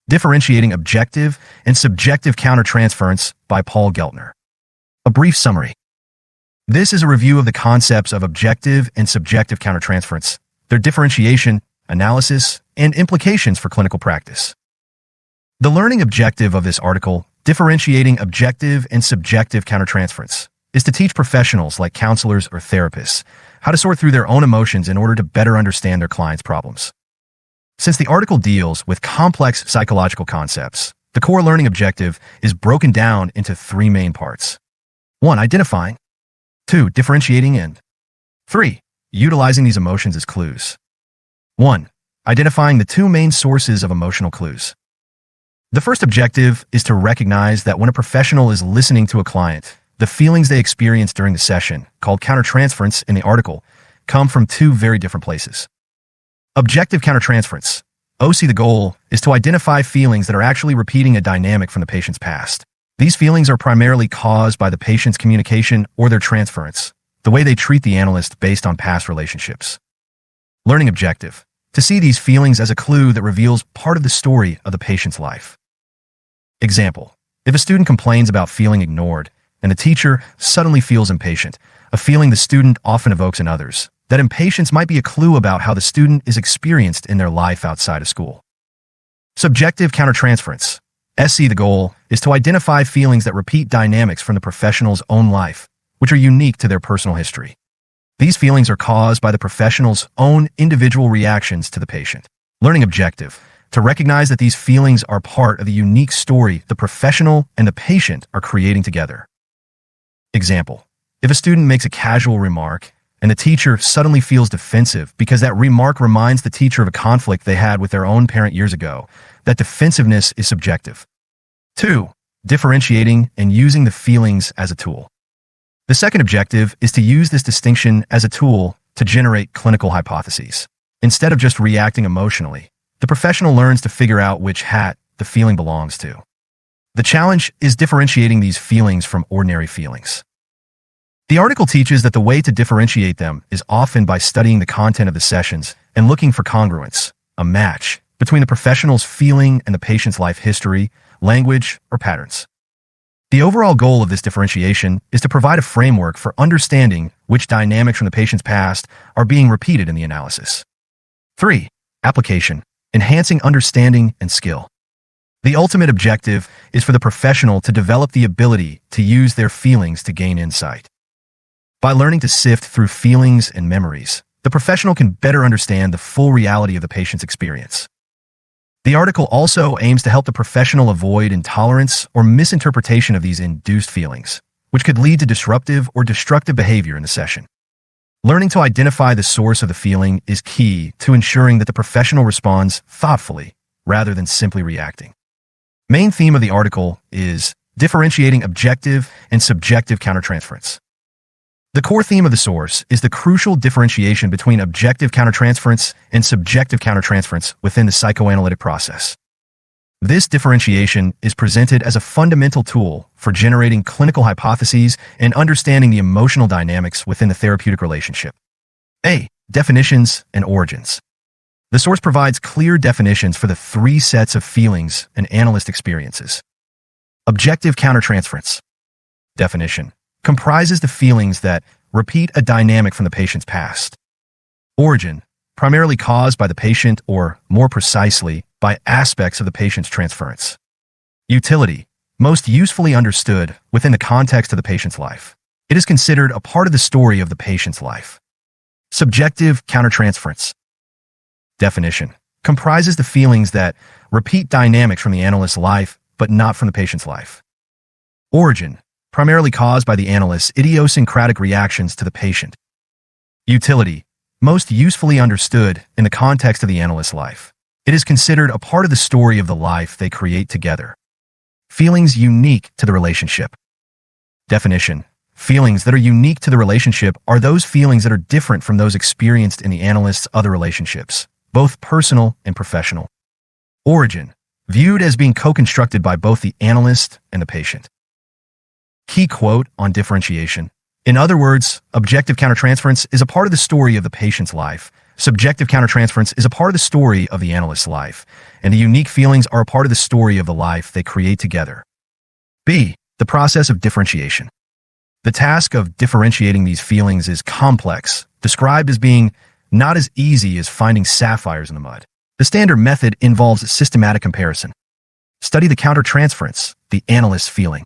Differentiating Objective and Subjective Countertransference by Paul Geltner. A brief summary. This is a review of the concepts of objective and subjective countertransference, their differentiation, analysis, and implications for clinical practice. The learning objective of this article, Differentiating Objective and Subjective Countertransference, is to teach professionals like counselors or therapists how to sort through their own emotions in order to better understand their clients' problems. Since the article deals with complex psychological concepts, the core learning objective is broken down into three main parts. 1. Identifying. 2. Differentiating, and 3. Utilizing these emotions as clues. 1. Identifying the two main sources of emotional clues. The first objective is to recognize that when a professional is listening to a client, the feelings they experience during the session, called countertransference in the article, come from two very different places. Objective countertransference. OC, the goal is to identify feelings that are actually repeating a dynamic from the patient's past. These feelings are primarily caused by the patient's communication or their transference, the way they treat the analyst based on past relationships. Learning objective. To see these feelings as a clue that reveals part of the story of the patient's life. Example. If a student complains about feeling ignored, and the teacher suddenly feels impatient, a feeling the student often evokes in others, that impatience might be a clue about how the student is experienced in their life outside of school. Subjective countertransference. SC, the goal is to identify feelings that repeat dynamics from the professional's own life, which are unique to their personal history. These feelings are caused by the professional's own individual reactions to the patient. Learning objective. To recognize that these feelings are part of the unique story the professional and the patient are creating together. Example. If a student makes a casual remark, and the teacher suddenly feels defensive because that remark reminds the teacher of a conflict they had with their own parent years ago, that defensiveness is subjective. 2. Differentiating and using the feelings as a tool. The second objective is to use this distinction as a tool to generate clinical hypotheses. Instead of just reacting emotionally, the professional learns to figure out which hat the feeling belongs to. The challenge is differentiating these feelings from ordinary feelings. The article teaches that the way to differentiate them is often by studying the content of the sessions and looking for congruence, a match, between the professional's feeling and the patient's life history, language, or patterns. The overall goal of this differentiation is to provide a framework for understanding which dynamics from the patient's past are being repeated in the analysis. 3. Application. Enhancing understanding and skill. The ultimate objective is for the professional to develop the ability to use their feelings to gain insight. By learning to sift through feelings and memories, the professional can better understand the full reality of the patient's experience. The article also aims to help the professional avoid intolerance or misinterpretation of these induced feelings, which could lead to disruptive or destructive behavior in the session. Learning to identify the source of the feeling is key to ensuring that the professional responds thoughtfully rather than simply reacting. Main theme of the article is differentiating objective and subjective countertransference. The core theme of the source is the crucial differentiation between objective countertransference and subjective countertransference within the psychoanalytic process. This differentiation is presented as a fundamental tool for generating clinical hypotheses and understanding the emotional dynamics within the therapeutic relationship. A. Definitions and origins. The source provides clear definitions for the three sets of feelings an analyst experiences. Objective countertransference. Definition. Comprises the feelings that repeat a dynamic from the patient's past. Origin. Primarily caused by the patient or, more precisely, by aspects of the patient's transference. Utility. Most usefully understood within the context of the patient's life. It is considered a part of the story of the patient's life. Subjective countertransference. Definition. Comprises the feelings that repeat dynamics from the analyst's life, but not from the patient's life. Origin. Primarily caused by the analyst's idiosyncratic reactions to the patient. Utility. Most usefully understood in the context of the analyst's life. It is considered a part of the story of the life they create together. Feelings unique to the relationship. Definition. Feelings that are unique to the relationship are those feelings that are different from those experienced in the analyst's other relationships, both personal and professional. Origin. Viewed as being co-constructed by both the analyst and the patient. Key quote on differentiation. In other words, objective countertransference is a part of the story of the patient's life, Subjective countertransference is a part of the story of the analyst's life, and the unique feelings are a part of the story of the life they create together. B. The process of differentiation. The task of differentiating these feelings is complex, described as being not as easy as finding sapphires in the mud. The standard method involves systematic comparison. Study the countertransference, the analyst's feeling.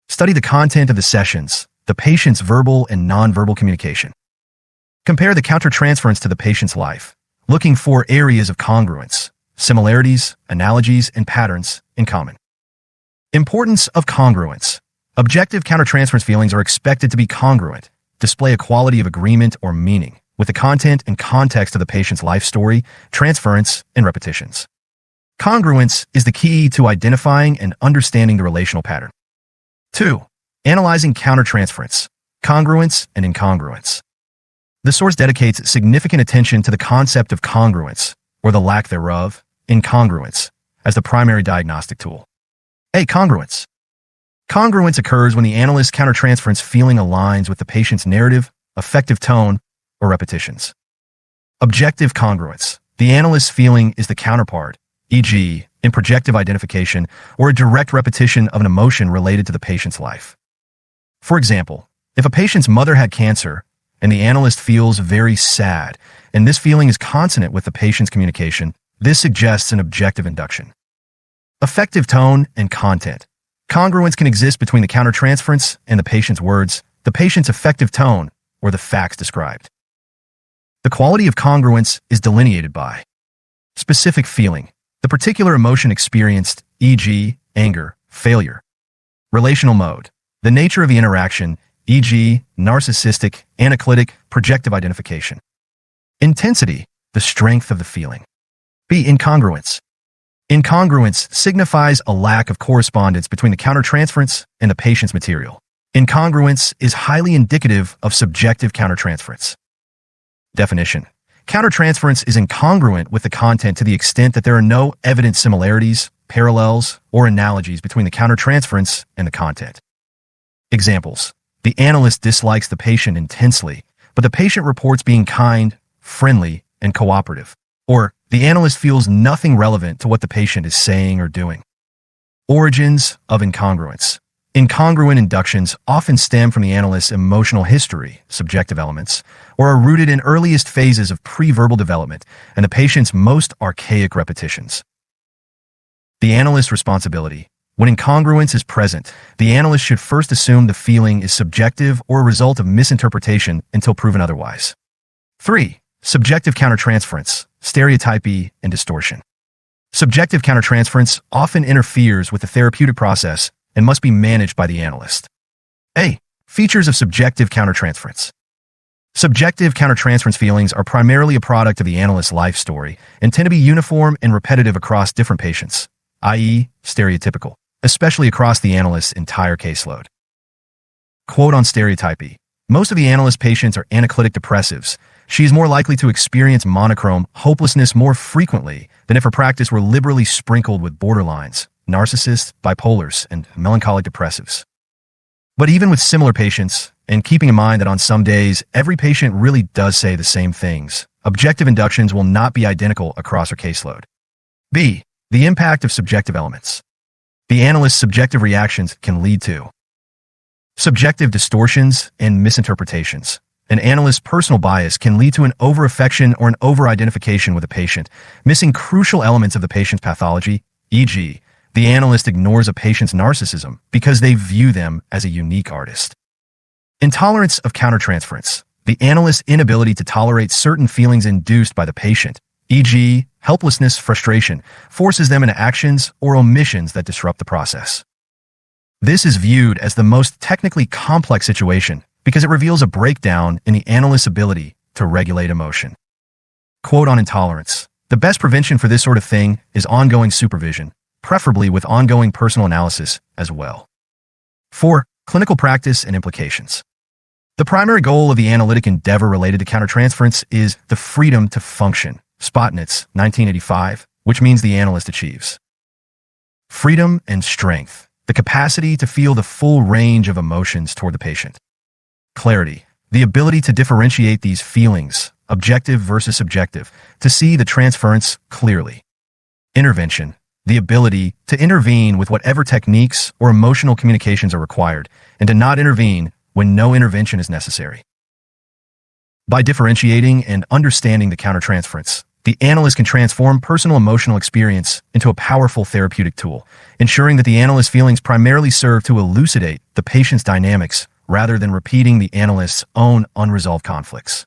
Study the content of the sessions, the patient's verbal and nonverbal communication. Compare the countertransference to the patient's life, looking for areas of congruence, similarities, analogies, and patterns in common. Importance of congruence. Objective countertransference feelings are expected to be congruent, display a quality of agreement or meaning with the content and context of the patient's life story, transference, and repetitions. Congruence is the key to identifying and understanding the relational pattern. 2. Analyzing countertransference, congruence, and incongruence. The source dedicates significant attention to the concept of congruence, or the lack thereof, incongruence, as the primary diagnostic tool. A. Congruence. Congruence occurs when the analyst's countertransference feeling aligns with the patient's narrative, affective tone, or repetitions. Objective congruence. The analyst's feeling is the counterpart, e.g., in projective identification or a direct repetition of an emotion related to the patient's life. For example, if a patient's mother had cancer and the analyst feels very sad, and this feeling is consonant with the patient's communication, this suggests an objective induction. Affective tone and content. Congruence can exist between the countertransference and the patient's words, the patient's affective tone, or the facts described. The quality of congruence is delineated by specific feeling, the particular emotion experienced, e.g., anger, failure. Relational mode, the nature of the interaction, e.g., narcissistic, analytic, projective identification. Intensity, the strength of the feeling. B. Incongruence. Incongruence signifies a lack of correspondence between the countertransference and the patient's material. Incongruence is highly indicative of subjective countertransference. Definition. Countertransference is incongruent with the content to the extent that there are no evident similarities, parallels, or analogies between the countertransference and the content. Examples. The analyst dislikes the patient intensely, but the patient reports being kind, friendly, and cooperative. Or, the analyst feels nothing relevant to what the patient is saying or doing. Origins of incongruence. Incongruent inductions often stem from the analyst's emotional history, subjective elements, or are rooted in earliest phases of pre-verbal development and the patient's most archaic repetitions. The analyst's responsibility. When incongruence is present, the analyst should first assume the feeling is subjective or a result of misinterpretation until proven otherwise. 3. Subjective countertransference, stereotypy, and distortion. Subjective countertransference often interferes with the therapeutic process and must be managed by the analyst. A. Features of subjective countertransference. Subjective countertransference feelings are primarily a product of the analyst's life story and tend to be uniform and repetitive across different patients, i.e., stereotypical, especially across the analyst's entire caseload. Quote on stereotypy. Most of the analyst patients are analytic depressives. She is more likely to experience monochrome hopelessness more frequently than if her practice were liberally sprinkled with borderlines, narcissists, bipolars, and melancholic depressives. But even with similar patients, and keeping in mind that on some days every patient really does say the same things, objective inductions will not be identical across her caseload. B. The impact of subjective elements. The analyst's subjective reactions can lead to subjective distortions and misinterpretations. An analyst's personal bias can lead to an over-affection or an over-identification with a patient, missing crucial elements of the patient's pathology, e.g., the analyst ignores a patient's narcissism because they view them as a unique artist. Intolerance of countertransference. The analyst's inability to tolerate certain feelings induced by the patient, e.g., helplessness, frustration, forces them into actions or omissions that disrupt the process. This is viewed as the most technically complex situation because it reveals a breakdown in the analyst's ability to regulate emotion. Quote on intolerance. The best prevention for this sort of thing is ongoing supervision, preferably with ongoing personal analysis as well. 4. Clinical practice and implications. The primary goal of the analytic endeavor related to countertransference is the freedom to function, Spotnitz, 1985, which means the analyst achieves freedom and strength, the capacity to feel the full range of emotions toward the patient. Clarity, the ability to differentiate these feelings, objective versus subjective, to see the transference clearly. Intervention, the ability to intervene with whatever techniques or emotional communications are required, and to not intervene when no intervention is necessary. By differentiating and understanding the countertransference, the analyst can transform personal emotional experience into a powerful therapeutic tool, ensuring that the analyst's feelings primarily serve to elucidate the patient's dynamics rather than repeating the analyst's own unresolved conflicts.